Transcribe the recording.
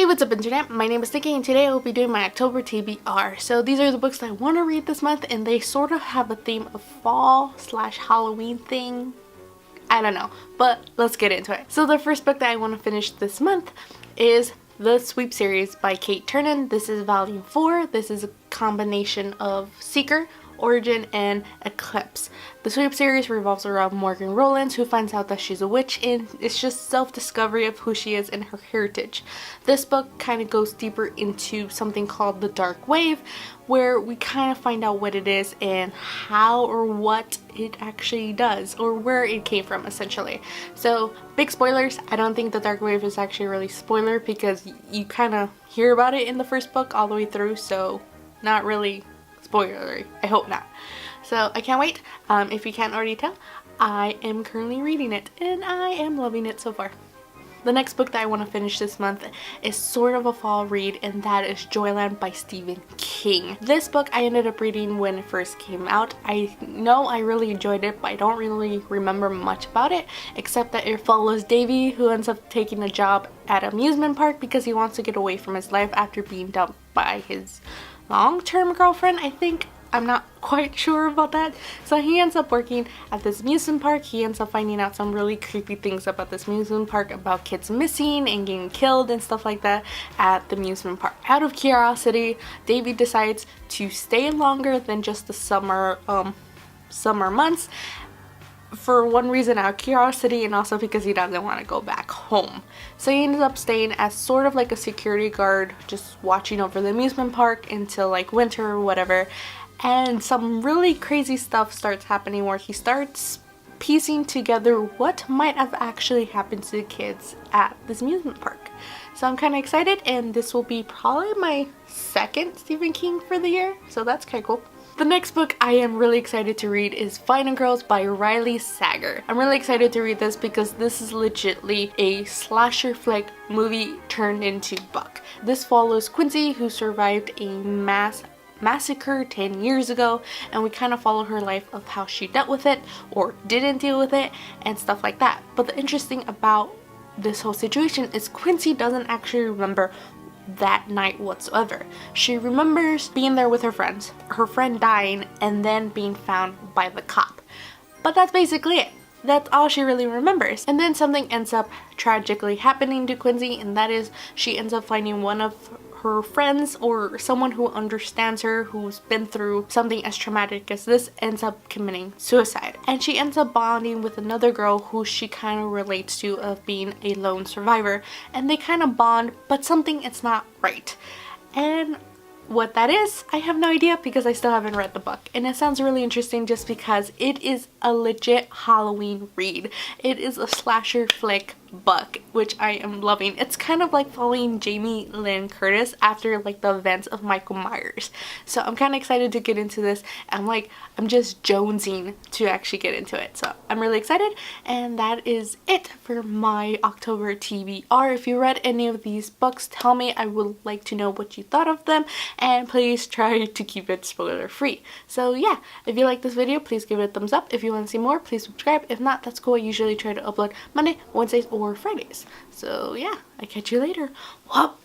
what's up internet? My name is Nikki and today I will be doing my October TBR. So these are the books that I want to read this month and they sort of have a theme of fall / Halloween thing. I don't know, but let's get into it. So the first book that I want to finish this month is The Sweep series by Cate Tiernan. This is volume 4. This is a combination of Seeker, Origin, and Eclipse. The Sweep series revolves around Morgan Rowlands, who finds out that she's a witch, and it's just self-discovery of who she is and her heritage. This book kind of goes deeper into something called the Dark Wave, where we kind of find out what it is and how or what it actually does, or where it came from essentially. So big spoilers, I don't think the Dark Wave is actually really spoiler because you kind of hear about it in the first book all the way through, so not really spoilery. I hope not. So I can't wait. If you can't already tell, I am currently reading it and I am loving it so far. The next book that I want to finish this month is sort of a fall read, and that is Joyland by Stephen King. This book I ended up reading when it first came out. I know I really enjoyed it, but I don't really remember much about it except that it follows Davy, who ends up taking a job at an amusement park because he wants to get away from his life after being dumped by his long-term girlfriend, I think. I'm not quite sure about that. So he ends up working at this amusement park. He ends up finding out some really creepy things about this amusement park, about kids missing and getting killed and stuff like that at the amusement park. Out of curiosity, Davy decides to stay longer than just the summer months, for one reason, out of curiosity, and also because he doesn't want to go back home. So he ends up staying as sort of like a security guard, just watching over the amusement park until like winter or whatever. And some really crazy stuff starts happening where he starts piecing together what might have actually happened to the kids at this amusement park. So I'm kind of excited, and this will be probably my second Stephen King for the year, so that's kind of cool. The next book I am really excited to read is Final Girls by Riley Sager. I'm really excited to read this because this is legitly a slasher flick movie turned into book. This follows Quincy, who survived a massacre 10 years ago, and we kind of follow her life of how she dealt with it or didn't deal with it and stuff like that. But the interesting about this whole situation is Quincy doesn't actually remember that night whatsoever. She remembers being there with her friends, her friend dying, and then being found by the cop. But that's basically it. That's all she really remembers. And then something ends up tragically happening to Quincy, and that is she ends up finding one of her friends, or someone who understands her, who's been through something as traumatic as this, ends up committing suicide. And she ends up bonding with another girl who she kind of relates to, of being a lone survivor, and they kind of bond, but something is not right. And what that is, I have no idea because I still haven't read the book, and it sounds really interesting just because it is a legit Halloween read. It is a slasher flick book, which I am loving. It's kind of like following Jamie Lynn Curtis after like the events of Michael Myers. So I'm kind of excited to get into this. I'm just jonesing to actually get into it. So I'm really excited, and that is it for my October TBR. If you read any of these books, tell me. I would like to know what you thought of them, and please try to keep it spoiler free. So yeah, if you like this video, please give it a thumbs up. If you want to see more, please subscribe. If not, that's cool. I usually try to upload Monday, Wednesdays, or Fridays. So yeah, I catch you later. Whoop.